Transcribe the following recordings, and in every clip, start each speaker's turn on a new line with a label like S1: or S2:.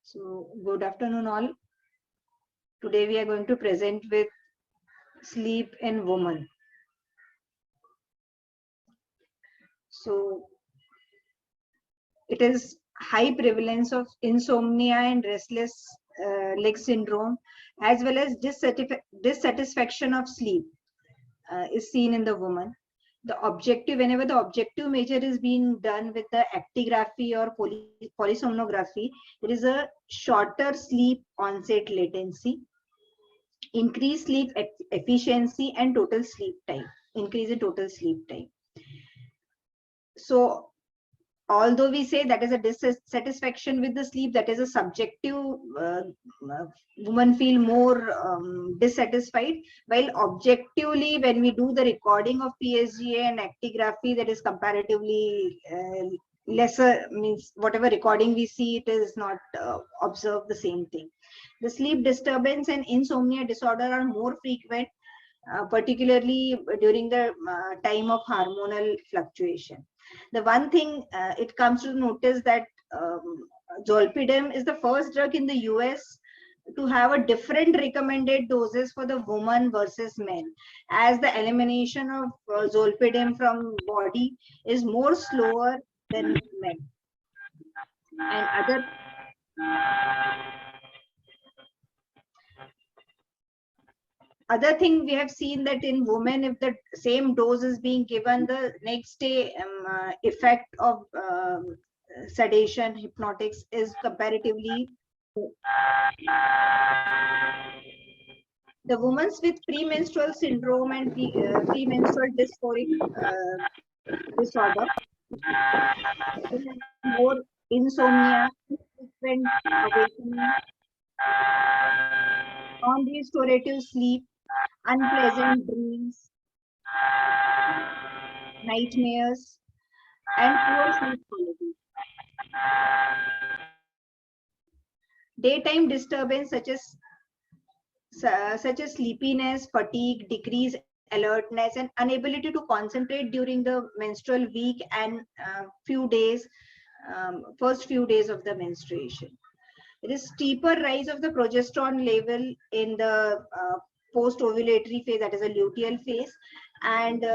S1: So, good afternoon, all. Today we are going to present with sleep in women. So, it is high prevalence of insomnia and restless leg syndrome, as well as dissatisfaction of sleep is seen in the woman. The objective, whenever the objective measure is being done with the actigraphy or polysomnography, there is a shorter sleep onset latency, increase sleep efficiency, and total sleep time, increase in total sleep time. So although we say that is a dissatisfaction with the sleep, that is a subjective, women feel more dissatisfied, while objectively when we do the recording of PSGA and actigraphy, that is comparatively lesser, means whatever recording we see, it is not observed the same thing. The sleep disturbance and insomnia disorder are more frequent, particularly during the time of hormonal fluctuation. The one thing it comes to notice that zolpidem is the first drug in the US to have a different recommended doses for the woman versus men, as the elimination of zolpidem from body is more slower than men. And other thing we have seen that in women, if the same dose is being given, the next day effect of sedation, hypnotics is comparatively. The women with premenstrual syndrome and premenstrual dysphoric disorder more insomnia, frequent awakening, non-restorative sleep, unpleasant dreams, nightmares, and poor sleep quality. Daytime disturbance such as sleepiness, fatigue, decreased alertness, and inability to concentrate during the menstrual week and first few days of the menstruation. There is steeper rise of the progesterone level in the post-ovulatory phase, that is a luteal phase. And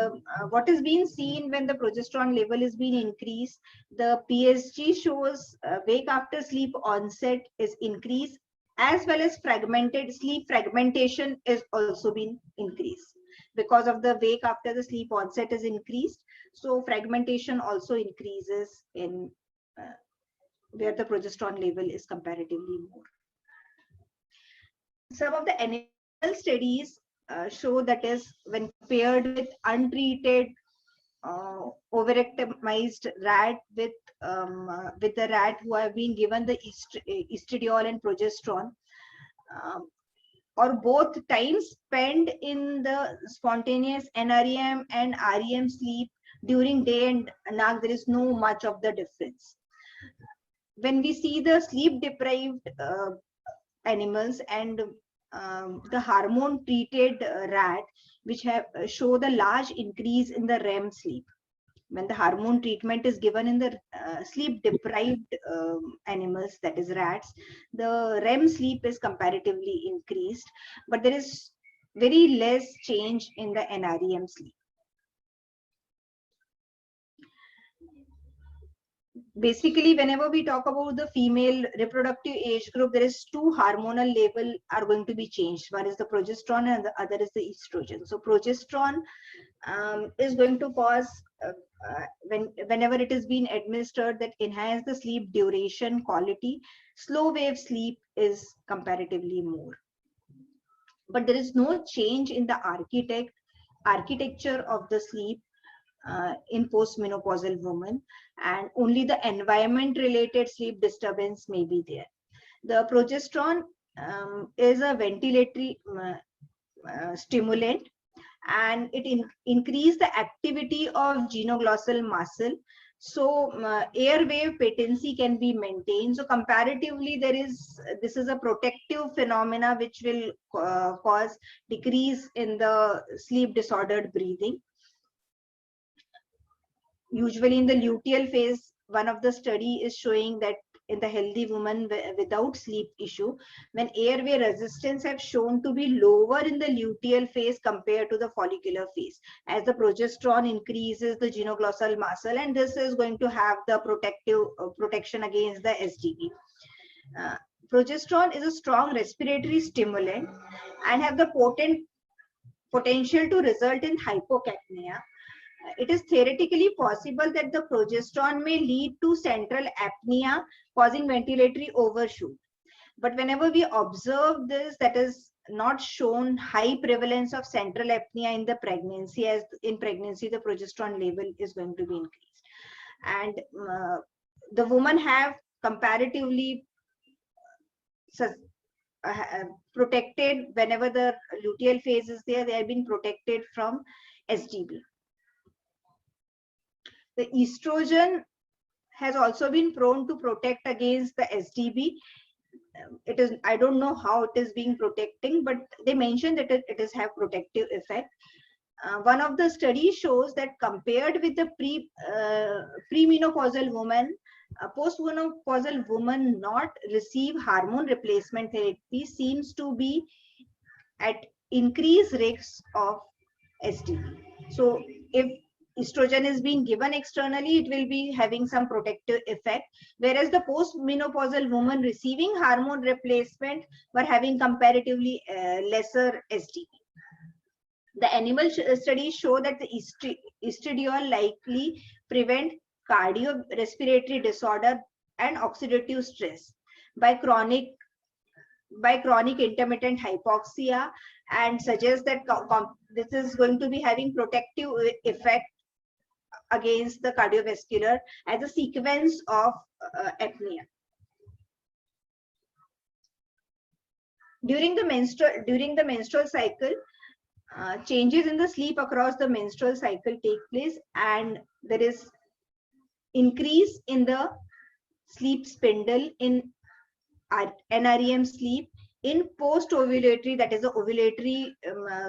S1: what is being seen when the progesterone level is being increased, the PSG shows wake after sleep onset is increased, as well as fragmented sleep fragmentation is also been increased because of the wake after the sleep onset is increased. So fragmentation also increases in where the progesterone level is comparatively more. Some of the animal studies show that is when paired with untreated overactimized rat with the rat who have been given the estradiol and progesterone, or both time spent in the spontaneous NREM and REM sleep during day and night, there is no much of the difference. When we see the sleep deprived animals and the hormone treated rat, which have show the large increase in the REM sleep. When the hormone treatment is given in the sleep deprived animals, that is rats, the REM sleep is comparatively increased, but there is very less change in the NREM sleep. Basically, whenever we talk about the female reproductive age group, there is two hormonal level are going to be changed. One is the progesterone and the other is the estrogen. So progesterone is going to cause whenever it is being administered, that enhance the sleep duration quality. Slow wave sleep is comparatively more, but there is no change in the architecture of the sleep in postmenopausal women, and only the environment related sleep disturbance may be there. The progesterone is a ventilatory stimulant, and it increase the activity of genoglossal muscle, so airway patency can be maintained. So comparatively, this is a protective phenomena which will cause decrease in the sleep disordered breathing. Usually in the luteal phase, one of the study is showing that in the healthy woman without sleep issue, when airway resistance have shown to be lower in the luteal phase compared to the follicular phase, as the progesterone increases the genoglossal muscle, and this is going to have the protection against the SDB. Progesterone is a strong respiratory stimulant and have the potential to result in hypocapnia. It is theoretically possible that the progesterone may lead to central apnea, causing ventilatory overshoot. But whenever we observe this, that is not shown high prevalence of central apnea in the pregnancy, as in pregnancy the progesterone level is going to be increased. And the women have comparatively protected whenever the luteal phase is there, they have been protected from SDB. The estrogen has also been prone to protect against the SDB. It is, I don't know how it is being protecting, but they mentioned that it is have protective effect. One of the studies shows that compared with the premenopausal woman, postmenopausal woman not receive hormone replacement therapy seems to be at increased risks of SDB. So if estrogen is being given externally, it will be having some protective effect, whereas the postmenopausal woman receiving hormone replacement were having comparatively lesser SDB. The animal studies show that the estradiol likely prevent cardiorespiratory disorder and oxidative stress by chronic intermittent hypoxia, and suggest that this is going to be having protective effect against the cardiovascular as a sequence of apnea. During the menstrual cycle, changes in the sleep across the menstrual cycle take place, and there is increase in the sleep spindle in NREM sleep in post-ovulatory, that is the ovulatory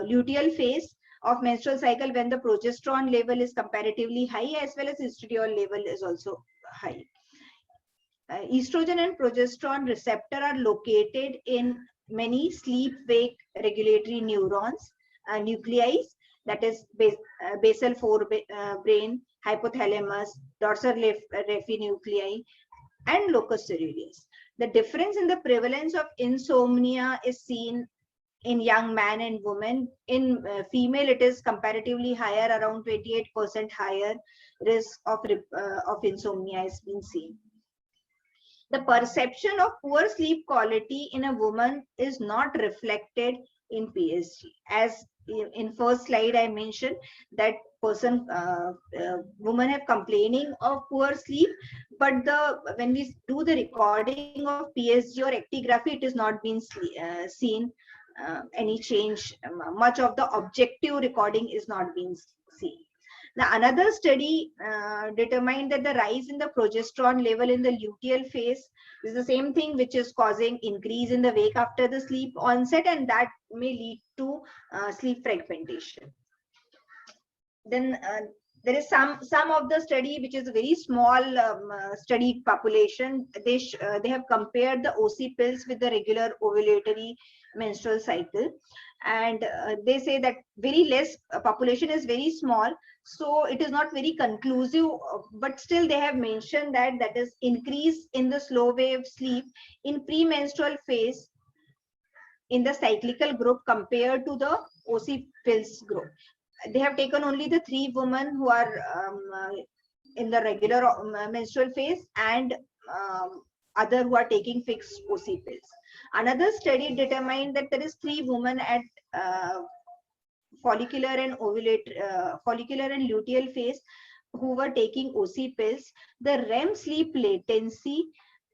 S1: luteal phase of menstrual cycle, when the progesterone level is comparatively high as well as estradiol level is also high. Estrogen and progesterone receptor are located in many sleep-wake regulatory neurons, nuclei, that is basal forebrain, hypothalamus, dorsal raphe nuclei, and locus coeruleus. The difference in the prevalence of insomnia is seen in young man and women. In female, it is comparatively higher, around 28% higher risk of insomnia has been seen. The perception of poor sleep quality in a woman is not reflected in PSG. As in first slide I mentioned that women have complaining of poor sleep, but when we do the recording of PSG or actigraphy, it is not been seen any change. Much of the objective recording is not being seen. Now, another study determined that the rise in the progesterone level in the luteal phase is the same thing which is causing increase in the wake after the sleep onset, and that may lead to sleep fragmentation. Then there is some of the study which is a very small studied population. They have compared the OC pills with the regular ovulatory menstrual cycle, and they say that very less population is very small, so it is not very conclusive, but still they have mentioned that is increase in the slow wave sleep in premenstrual phase in the cyclical group compared to the OC pills group. They have taken only the 3 women who are in the regular menstrual phase and other who are taking fixed OC pills. Another study determined that there is 3 women at follicular and luteal phase who were taking OC pills. The REM sleep latency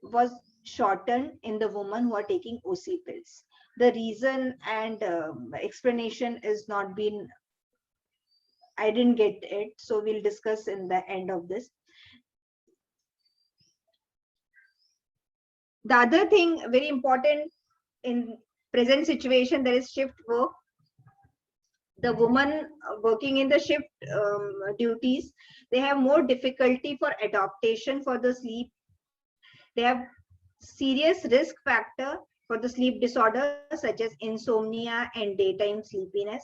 S1: was shortened in the women who are taking OC pills. The reason and explanation is not been, I didn't get it, so we'll discuss in the end of this. The other thing very important in present situation, there is shift work. The women working in the shift duties, they have more difficulty for adaptation for the sleep. They have serious risk factor for the sleep disorders such as insomnia and daytime sleepiness.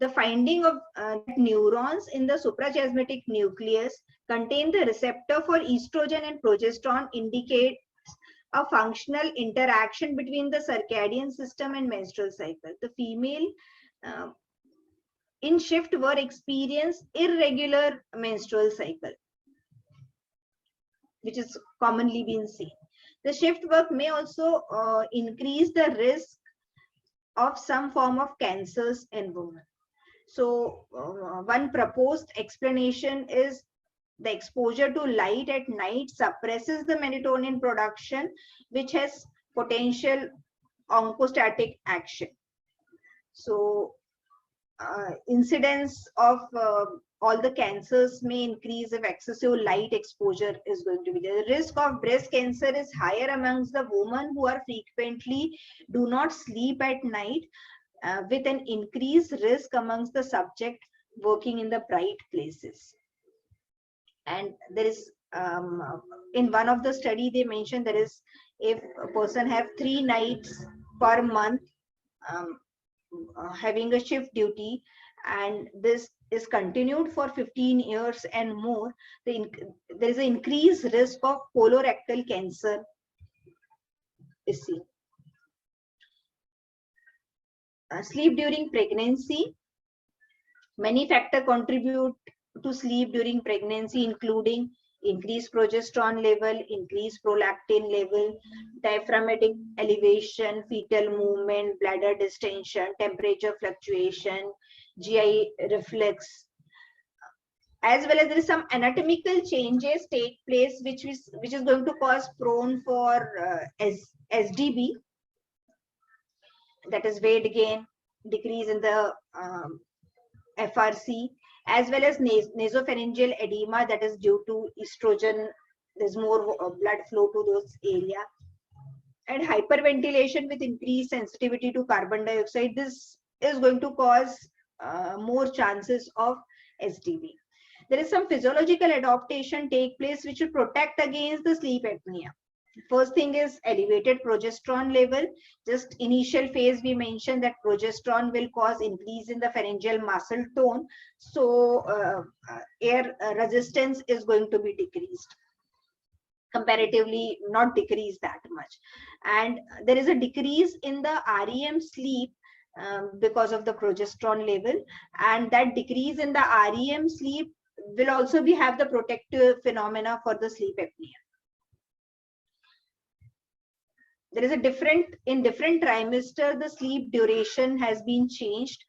S1: The finding of that neurons in the suprachiasmatic nucleus contain the receptor for estrogen and progesterone indicates a functional interaction between the circadian system and menstrual cycle. The female in shift work experience irregular menstrual cycle, which is commonly been seen. The shift work may also increase the risk of some form of cancers in women. So one proposed explanation is the exposure to light at night suppresses the melatonin production, which has potential oncostatic action. So incidence of all the cancers may increase if excessive light exposure is going to be there. The risk of breast cancer is higher amongst the women who are frequently do not sleep at night, with an increased risk amongst the subject working in the bright places. And there is in one of the study they mentioned there is, if a person have 3 nights per month having a shift duty, and this is continued for 15 years and more, there is an increased risk of colorectal cancer is seen. Sleep during pregnancy. Many factors contribute to sleep during pregnancy, including increased progesterone level, increased prolactin level, diaphragmatic elevation, fetal movement, bladder distension, temperature fluctuation, GI reflex, as well as there is some anatomical changes take place which is going to cause prone for SDB, that is weight gain, decrease in the FRC, as well as nasopharyngeal edema, that is due to estrogen. There's more blood flow to those area, and hyperventilation with increased sensitivity to carbon dioxide. This is going to cause more chances of SDB. There is some physiological adaptation take place which will protect against the sleep apnea. First thing is elevated progesterone level. Just initial phase we mentioned that progesterone will cause increase in the pharyngeal muscle tone, so air resistance is going to be decreased, comparatively not decrease that much, and there is a decrease in the REM sleep because of the progesterone level, and that decrease in the REM sleep will also have the protective phenomena for the sleep apnea. There is a in different trimester, the sleep duration has been changed.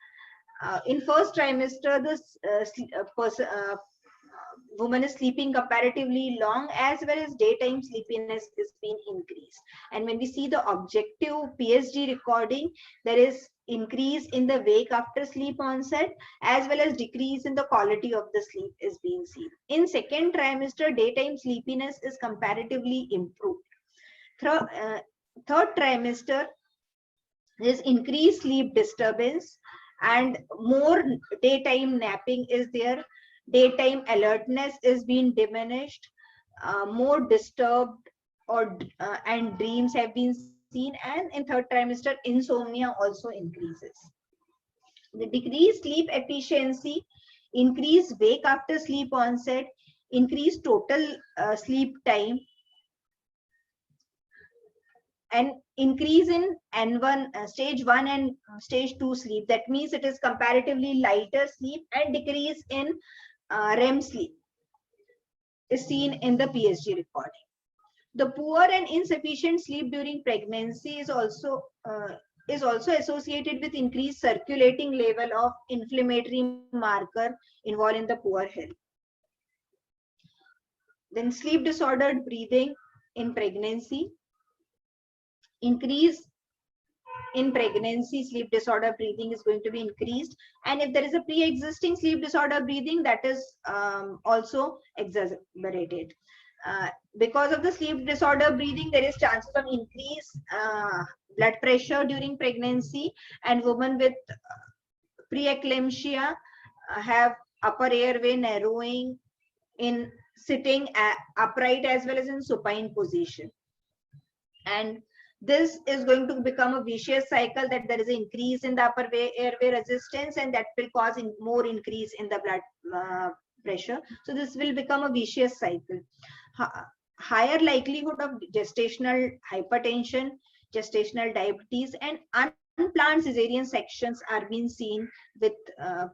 S1: In first trimester, this woman is sleeping comparatively long, as well as daytime sleepiness is being increased. And when we see the objective PSG recording, there is increase in the wake after sleep onset, as well as decrease in the quality of the sleep is being seen. In second trimester, daytime sleepiness is comparatively improved. Third trimester, there is increased sleep disturbance and more daytime napping is there. Daytime alertness is being diminished, more disturbed and dreams have been seen, and in third trimester insomnia also increases. The decreased sleep efficiency, increased wake after sleep onset, increased total sleep time, and increase in N1 stage 1 and stage 2 sleep. That means it is comparatively lighter sleep, and decrease in REM sleep is seen in the PSG recording. The poor and insufficient sleep during pregnancy is also associated with increased circulating level of inflammatory marker involved in the poor health. Then sleep disordered breathing in pregnancy. Increase in pregnancy, sleep disorder breathing is going to be increased, and if there is a pre-existing sleep disorder breathing, that is also exacerbated. Because of the sleep disorder breathing, there is chances of increased blood pressure during pregnancy, and women with preeclampsia have upper airway narrowing in sitting upright as well as in supine position. And this is going to become a vicious cycle, that there is an increase in the upper airway resistance, and that will cause more increase in the blood pressure. So this will become a vicious cycle. Higher likelihood of gestational hypertension, gestational diabetes, and unplanned cesarean sections are being seen with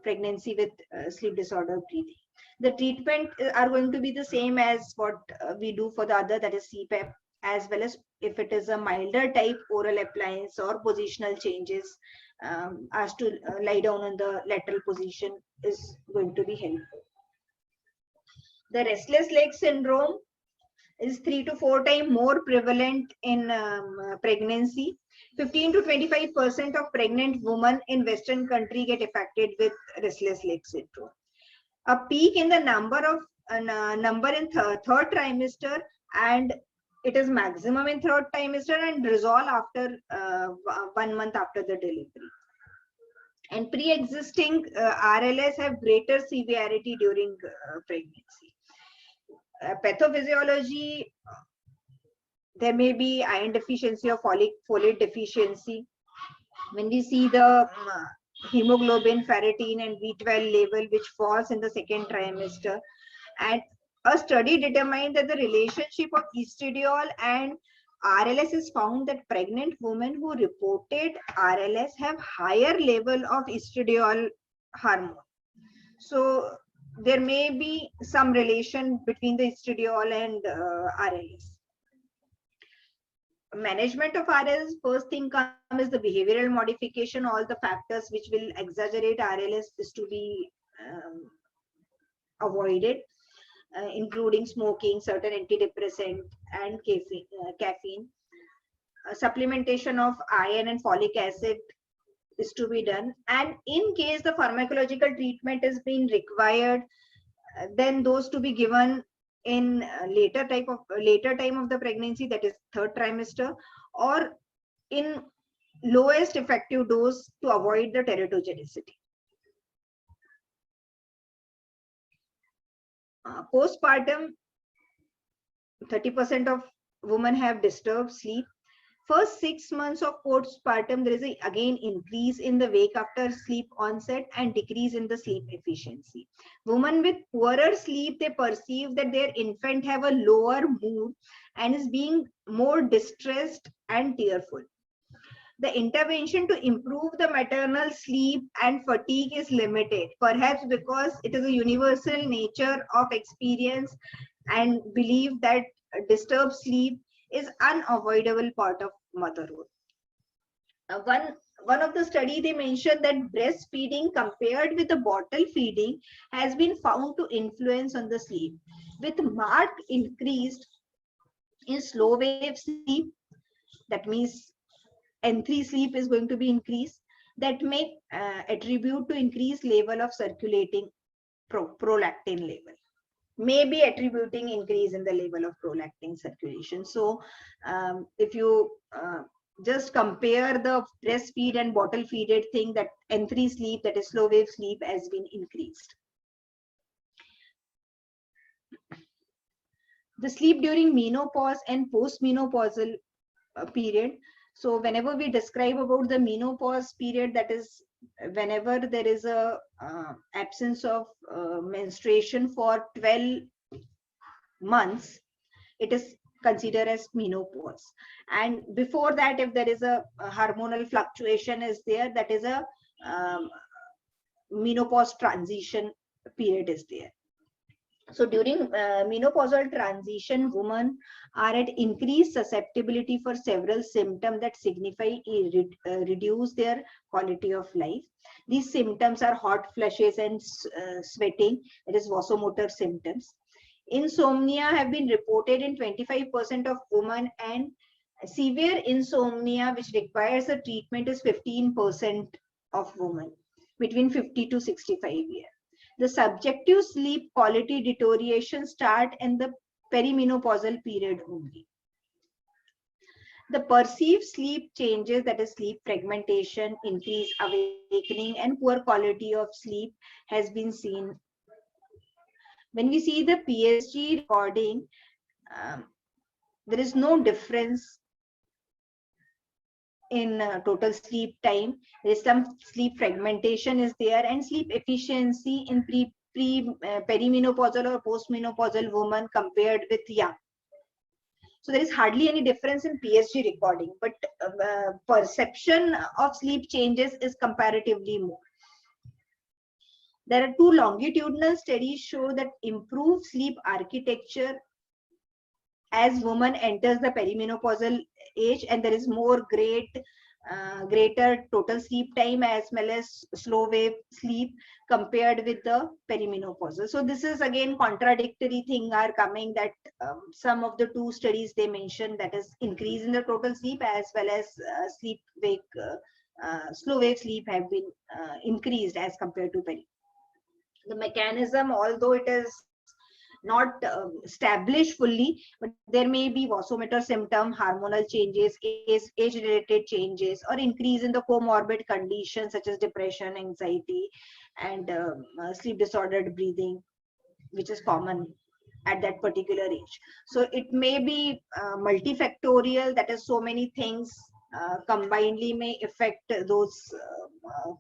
S1: pregnancy with sleep disorder breathing. The treatment are going to be the same as what we do for the other, that is CPAP, as well as if it is a milder type, oral appliance or positional changes as to lie down in the lateral position is going to be helpful. The restless leg syndrome is 3 to 4 times more prevalent in pregnancy. 15 to 25% of pregnant women in Western country get affected with restless leg syndrome. A peak in the number in third trimester, and it is maximum in third trimester and resolve after 1 month after the delivery. And pre-existing RLS have greater severity during pregnancy. Pathophysiology, there may be iron deficiency or folate deficiency. When we see the hemoglobin, ferritin, and B12 level which falls in the second trimester, and a study determined that the relationship of estradiol and RLS is found that pregnant women who reported RLS have higher level of estradiol hormone. So there may be some relation between the estradiol and RLS. Management of RLS, first thing comes is the behavioral modification. All the factors which will exaggerate RLS is to be avoided, including smoking, certain antidepressant, and caffeine. Supplementation of iron and folic acid is to be done. And in case the pharmacological treatment is being required, then those to be given in later time of the pregnancy, that is third trimester, or in lowest effective dose to avoid the teratogenicity. Postpartum, 30% of women have disturbed sleep. First 6 months of postpartum, there is again increase in the wake after sleep onset and decrease in the sleep efficiency. Women with poorer sleep, they perceive that their infant have a lower mood and is being more distressed and tearful. The intervention to improve the maternal sleep and fatigue is limited, perhaps because it is a universal nature of experience and belief that disturbed sleep is unavoidable part of motherhood. One of the study, they mentioned that breastfeeding compared with the bottle feeding has been found to influence on the sleep, with marked increase in slow wave sleep. That means N3 sleep is going to be increased. That may attribute to increased level of circulating prolactin level. May be attributing increase in the level of prolactin circulation. So if you just compare the breastfeed and bottle feeded thing, that N3 sleep, that is slow wave sleep, has been increased. The sleep during menopause and postmenopausal period. So whenever we describe about the menopause period, that is whenever there is a absence of menstruation for 12 months, it is considered as menopause. And before that, if there is a hormonal fluctuation is there, that is a menopause transition period is there. So during menopausal transition, women are at increased susceptibility for several symptoms that signify reduce their quality of life. These symptoms are hot flushes and sweating, that is vasomotor symptoms. Insomnia have been reported in 25% of women, and severe insomnia which requires a treatment is 15% of women between 50 to 65 years. The subjective sleep quality deterioration start in the perimenopausal period only. The perceived sleep changes, that is sleep fragmentation, increased awakening, and poor quality of sleep has been seen. When we see the PSG recording, there is no difference in total sleep time. There is some sleep fragmentation is there, and sleep efficiency in perimenopausal or postmenopausal woman compared with young. So there is hardly any difference in PSG recording, but perception of sleep changes is comparatively more. There are two longitudinal studies show that improved sleep architecture as woman enters the perimenopausal age, and there is more greater total sleep time as well as slow wave sleep compared with the perimenopausal. So this is again contradictory thing are coming, that some of the two studies they mentioned, that is increase in the total sleep as well as sleep wake slow wave sleep have been increased as compared to peri. The mechanism, although it is not established fully, but there may be vasomotor symptom, hormonal changes, age-related changes, or increase in the comorbid conditions such as depression, anxiety, and sleep disordered breathing, which is common at that particular age. So it may be multifactorial, that is so many things combinedly may affect those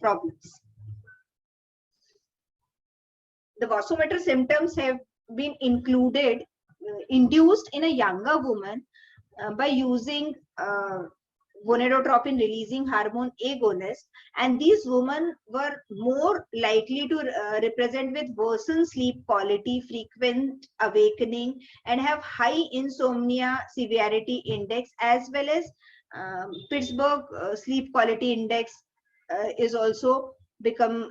S1: problems. The vasomotor symptoms have been induced in a younger woman by using gonadotropin releasing hormone agonist, and these women were more likely to represent with worsened sleep quality, frequent awakening, and have high insomnia severity index, as well as Pittsburgh sleep quality index is also become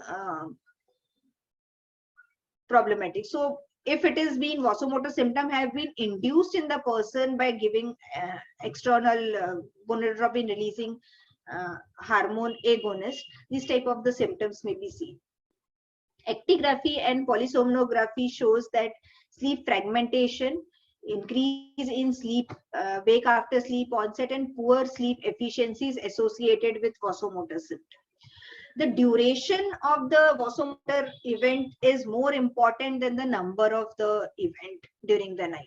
S1: problematic. So if it is been vasomotor symptom have been induced in the person by giving external gonadotropin releasing hormone agonist, these type of the symptoms may be seen. Actigraphy and polysomnography shows that sleep fragmentation, increase in sleep wake after sleep onset, and poor sleep efficiency is associated with vasomotor symptom. The duration of the vasomotor event is more important than the number of the event during the night.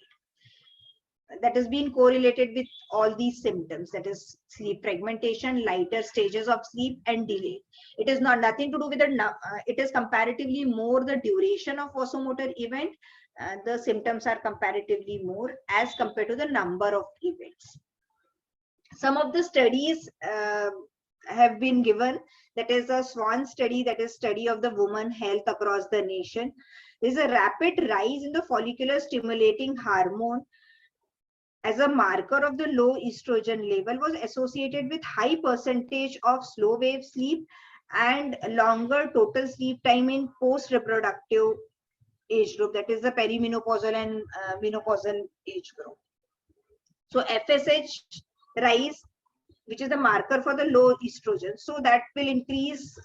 S1: That has been correlated with all these symptoms, that is sleep fragmentation, lighter stages of sleep, and delay. It is not nothing to do with the it is comparatively more the duration of vasomotor event. The symptoms are comparatively more as compared to the number of events. Some of the studies have been given, that is a SWAN study, that is study of the woman health across the nation. There is a rapid rise in the follicular stimulating hormone as a marker of the low estrogen level was associated with high percentage of slow wave sleep and longer total sleep time in post reproductive age group, that is the perimenopausal and menopausal age group. So FSH rise, which is the marker for the low estrogen, so that will increase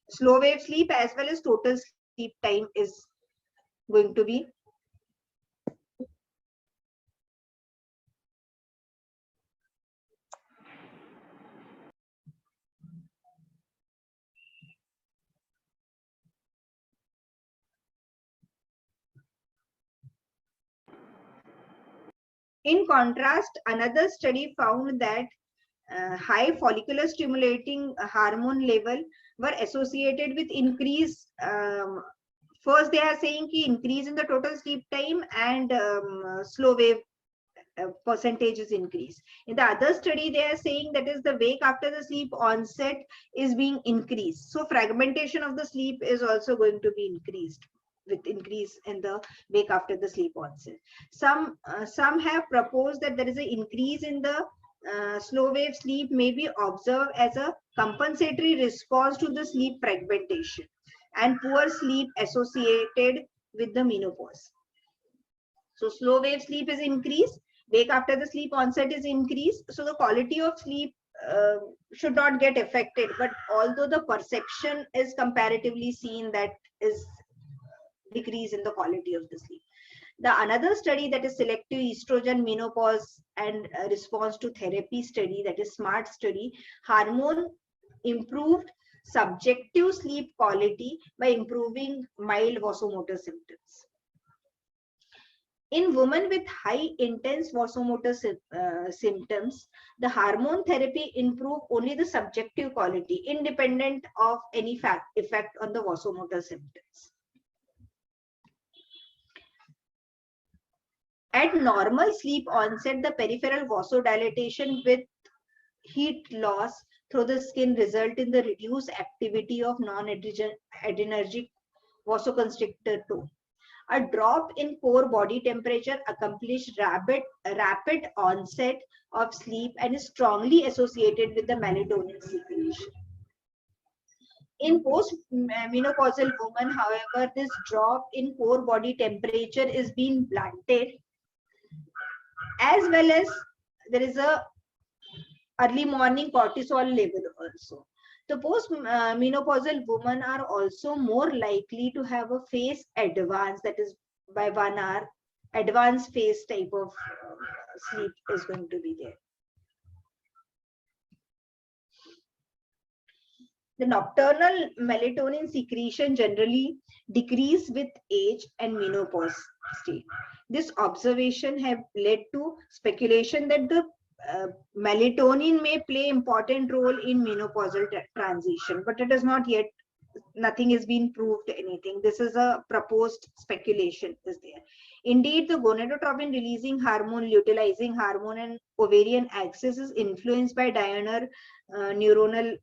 S1: slow wave sleep as well as total sleep time is going to be in contrast. Another study found that high follicular stimulating hormone level were associated with increase. First, they are saying ki increase in the total sleep time and slow wave percentage is increased. In the other study, they are saying that is the wake after the sleep onset is being increased. So fragmentation of the sleep is also going to be increased with increase in the wake after the sleep onset. Some have proposed that there is an increase in the slow wave sleep may be observed as a compensatory response to the sleep fragmentation and poor sleep associated with the menopause. So slow wave sleep is increased, wake after the sleep onset is increased. So the quality of sleep should not get affected, but although the perception is comparatively seen that is decrease in the quality of the sleep. The another study, that is selective estrogen menopause and response to therapy study, that is SMART study, hormone improved subjective sleep quality by improving mild vasomotor symptoms. In women with high intense vasomotor symptoms, the hormone therapy improve only the subjective quality, independent of any effect on the vasomotor symptoms. At normal sleep onset, the peripheral vasodilatation with heat loss through the skin result in the reduced activity of non-adrenergic vasoconstrictor 2. A drop in core body temperature accomplished rapid onset of sleep and is strongly associated with the melatonin secretion. In post-menopausal women, however, this drop in core body temperature is being blunted, as well as there is a early morning cortisol level also. The post-menopausal women are also more likely to have a phase advance, that is by 1 hour, advanced phase type of sleep is going to be there. The nocturnal melatonin secretion generally decrease with age and menopause state. This observation have led to speculation that the melatonin may play important role in menopausal transition, but it is not yet, nothing has been proved anything. This is a proposed speculation is there. Indeed, the gonadotropin releasing hormone, luteinizing hormone and ovarian axis is influenced by diurnal neuronal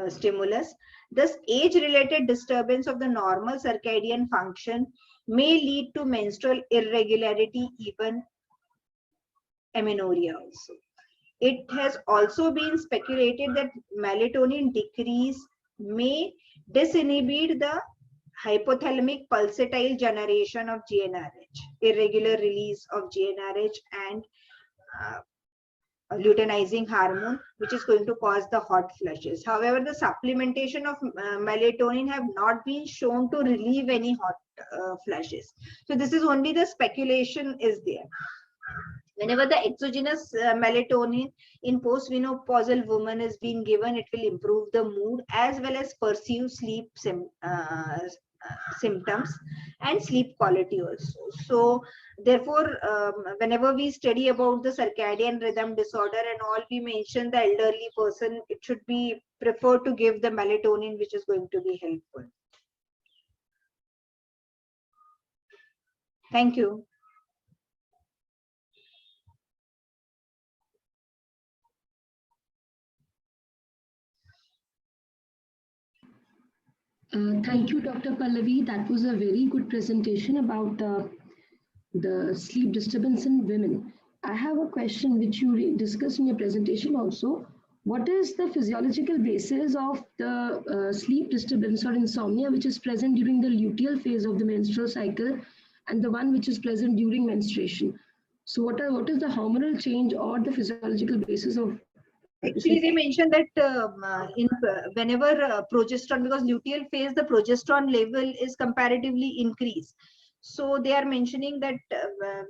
S1: stimulus. Thus, age-related disturbance of the normal circadian function may lead to menstrual irregularity, even amenorrhea also. It has also been speculated that melatonin decrease may disinhibit the hypothalamic pulsatile generation of GnRH, irregular release of GnRH and luteinizing hormone, which is going to cause the hot flushes. However, the supplementation of melatonin have not been shown to relieve any hot flushes. So this is only the speculation is there. Whenever the exogenous melatonin in postmenopausal women is being given, it will improve the mood as well as perceived sleep symptoms and sleep quality also. So therefore, whenever we study about the circadian rhythm disorder and all, we mention the elderly person, it should be preferred to give the melatonin, which is going to be helpful. Thank you.
S2: Thank you, Dr. Pallavi. That was a very good presentation about the sleep disturbance in women. I have a question which you discussed in your presentation also. What is the physiological basis of the sleep disturbance or insomnia which is present during the luteal phase of the menstrual cycle and the one which is present during menstruation? So what is the hormonal change or the physiological basis of?
S1: Actually, they mentioned that whenever progesterone, because luteal phase, the progesterone level is comparatively increased. So they are mentioning that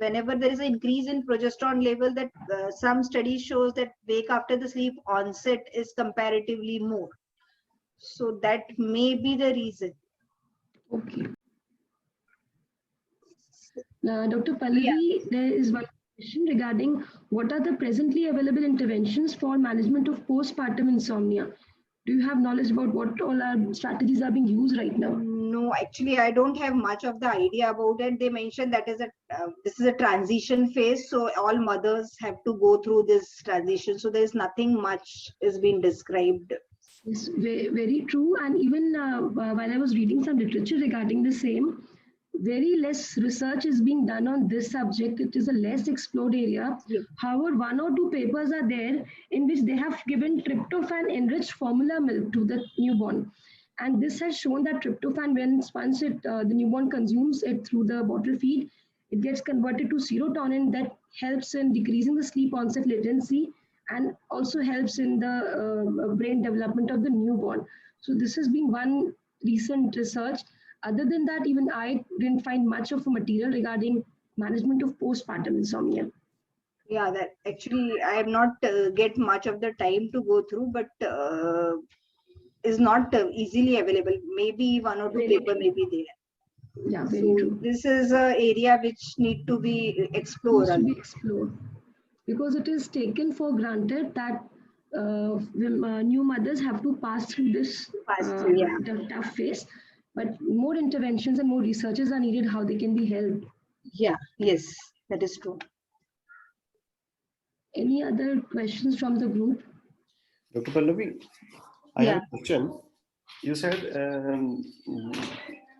S1: whenever there is an increase in progesterone level, that some studies shows that wake after the sleep onset is comparatively more. So that may be the reason.
S2: Okay. Dr. Pallavi, there is one question regarding what are the presently available interventions for management of postpartum insomnia. Do you have knowledge about what all our strategies are being used right now?
S1: No, actually, I don't have much of the idea about it. They mentioned that is this is a transition phase, so all mothers have to go through this transition. So there is nothing much is being described.
S2: Yes, very, very true. And even while I was reading some literature regarding the same, very less research is being done on this subject. It is a less explored area.
S1: Yeah.
S2: However, 1 or 2 papers are there in which they have given tryptophan enriched formula milk to the newborn. And this has shown that tryptophan, once the newborn consumes it through the bottle feed, it gets converted to serotonin that helps in decreasing the sleep onset latency and also helps in the brain development of the newborn. So this has been one recent research. Other than that, even I didn't find much of a material regarding management of postpartum insomnia.
S1: Yeah, that actually I have not get much of the time to go through, but is not easily available. Maybe one or two
S2: Very
S1: paper
S2: true.
S1: may be there.
S2: Yeah, very
S1: So
S2: true.
S1: this is an area which need to be explored.
S2: Needs to be explored because it is taken for granted that new mothers have to pass through this
S1: Pass through, yeah.
S2: tough phase, but more interventions and more researches are needed how they can be helped.
S1: Yeah, yes, that is true.
S2: Any other questions from the group?
S3: Dr. Pallavi, I have
S1: Yeah.
S3: a question. You said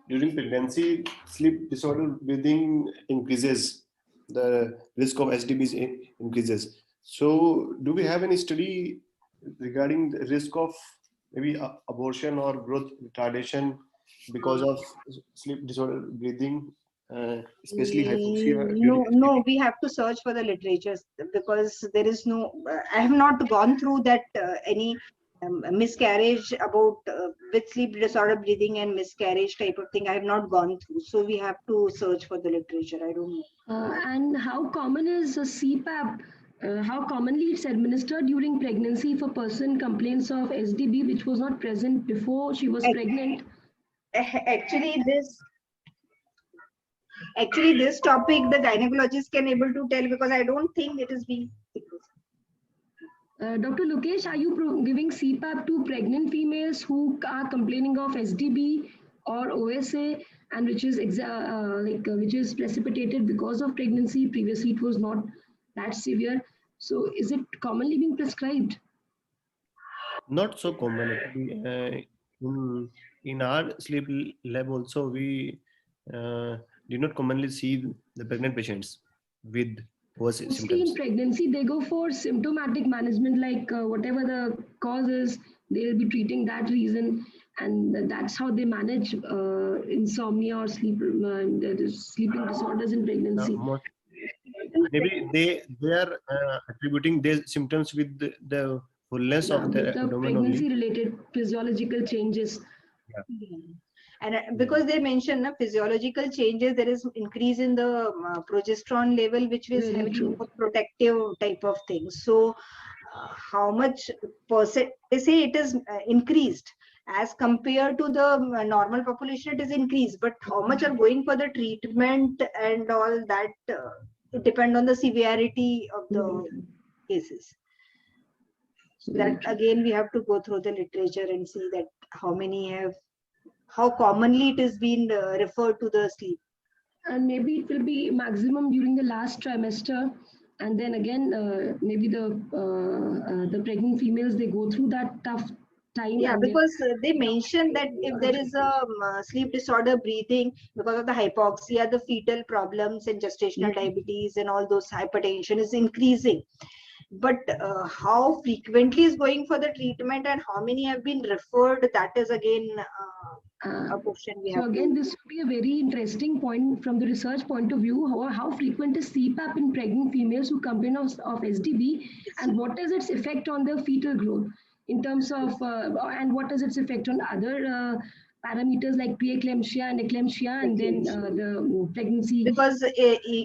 S3: during pregnancy, sleep disorder breathing increases, the risk of SDBs increases. So, do we have any study regarding the risk of maybe abortion or growth retardation because of sleep disorder breathing, especially hypoxia during
S1: No, we have to search for the literatures because there is no. I have not gone through that any miscarriage about with sleep disorder breathing and miscarriage type of thing. I have not gone through, so we have to search for the literature. I don't know.
S2: And how common is a CPAP? How commonly it's administered during pregnancy if a person complains of SDB which was not present before she was pregnant?
S1: Actually, this topic the gynecologist can able to tell because I don't think it is being.
S2: Dr. Lokesh, are you giving CPAP to pregnant females who are complaining of SDB or OSA and which is which is precipitated because of pregnancy? Previously, it was not that severe. So, is it commonly being prescribed?
S3: Not so common actually. In our sleep lab also we do not commonly see the pregnant patients with OSA
S2: Mostly in
S3: symptoms.
S2: pregnancy, they go for symptomatic management, like whatever the cause is, they'll be treating that reason, and that's how they manage insomnia or sleeping disorders in pregnancy.
S3: Maybe they are attributing their symptoms with the fullness
S2: Yeah,
S3: of
S2: with
S3: their
S2: the
S3: abdomen only.
S2: pregnancy-related physiological changes.
S1: Yeah. And because they mentioned physiological changes, there is increase in the progesterone level, which is
S2: Very
S1: having
S2: true.
S1: more protective type of things. So, how much percent they say it is increased as compared to the normal population, it is increased. But how much are going for the treatment and all that? It depend on the severity of the cases. So that again we have to go through the literature and see that how many have, how commonly it is being referred to the sleep.
S2: And maybe it will be maximum during the last trimester, and then again maybe the pregnant females, they go through that tough time.
S1: Yeah,
S2: And
S1: because they mentioned that if there is a sleep disorder breathing because of the hypoxia, the fetal problems and gestational diabetes and all those hypertension is increasing. But how frequently is going for the treatment and how many have been referred, that is again a question we
S2: so
S1: have
S2: again,
S1: to.
S2: this would be a very interesting point from the research point of view. How frequent is CPAP in pregnant females who complain of SDB, and what is its effect on their fetal growth in terms of, and what is its effect on other parameters like preeclampsia and eclampsia, and then the pregnancy.
S1: Because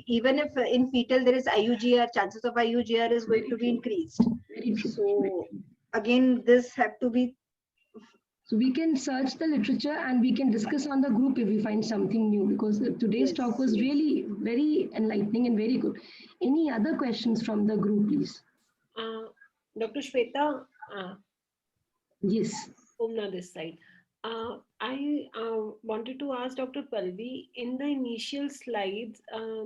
S1: even if in fetal there is IUGR, chances of IUGR is going to be increased.
S2: Very true.
S1: So again, this have to be.
S2: So we can search the literature and we can discuss on the group if we find something new, because today's talk was really very enlightening and very good. Any other questions from the group, please?
S4: Dr. Shweta,
S2: Yes.
S4: Omna this side. I wanted to ask Dr. Palvi, in the initial slides,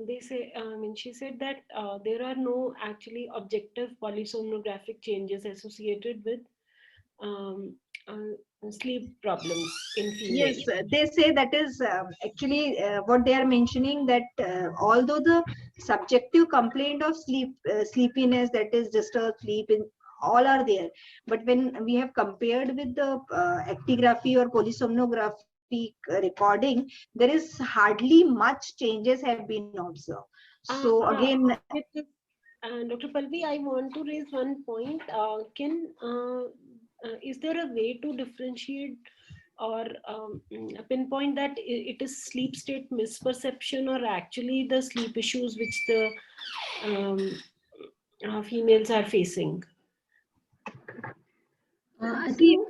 S4: they say, she said that there are no actually objective polysomnographic changes associated with sleep problems in females.
S1: Yes, they say that is actually what they are mentioning, that although the subjective complaint of sleepiness, that is disturbed sleep, in all are there, but when we have compared with the actigraphy or polysomnography recording, there is hardly much changes have been observed. So again,
S4: Dr. Palvi, I want to raise one point. Is there a way to differentiate or pinpoint that it is sleep state misperception or actually the sleep issues which the females are facing?
S2: I think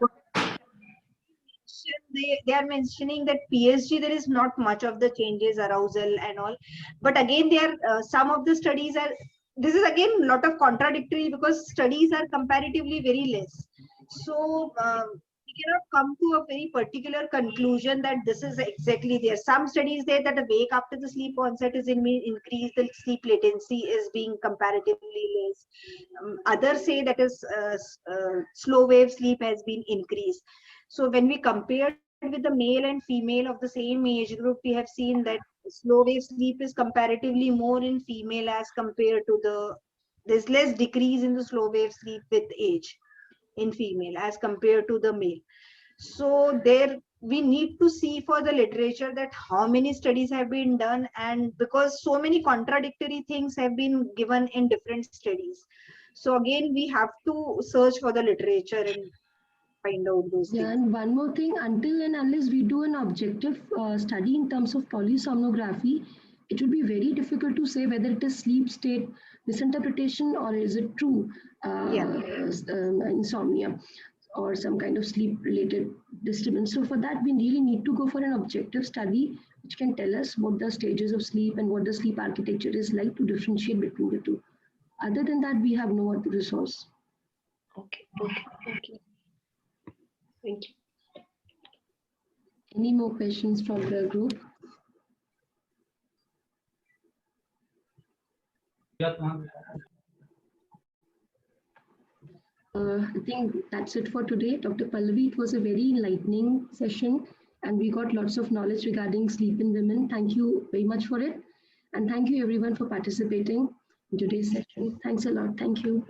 S1: they are mentioning that PSG, there is not much of the changes, arousal and all. But again, there some of the studies are, this is again a lot of contradictory because studies are comparatively very less. So we cannot come to a very particular conclusion that this is exactly there. Some studies say that the wake after the sleep onset is increased, the sleep latency is being comparatively less. Others say that is slow wave sleep has been increased. So when we compared with the male and female of the same age group, we have seen that slow wave sleep is comparatively more in female as compared to there's less decrease in the slow wave sleep with age in female as compared to the male. So there we need to see for the literature that how many studies have been done, and because so many contradictory things have been given in different studies. So again, we have to search for the literature and find out those
S2: Yeah,
S1: things.
S2: and one more thing, until and unless we do an objective study in terms of polysomnography, it will be very difficult to say whether it is sleep state misinterpretation or is it true
S1: Yeah.
S2: insomnia or some kind of sleep related disturbance. So for that, we really need to go for an objective study which can tell us what the stages of sleep and what the sleep architecture is like to differentiate between the two. Other than that, we have no other resource.
S4: Okay. Okay. Thank you.
S2: Any more questions from the group? I think that's it for today. Dr. Pallavi, it was a very enlightening session and we got lots of knowledge regarding sleep in women. Thank you very much for it. And thank you everyone for participating in today's session. Thanks a lot. Thank you.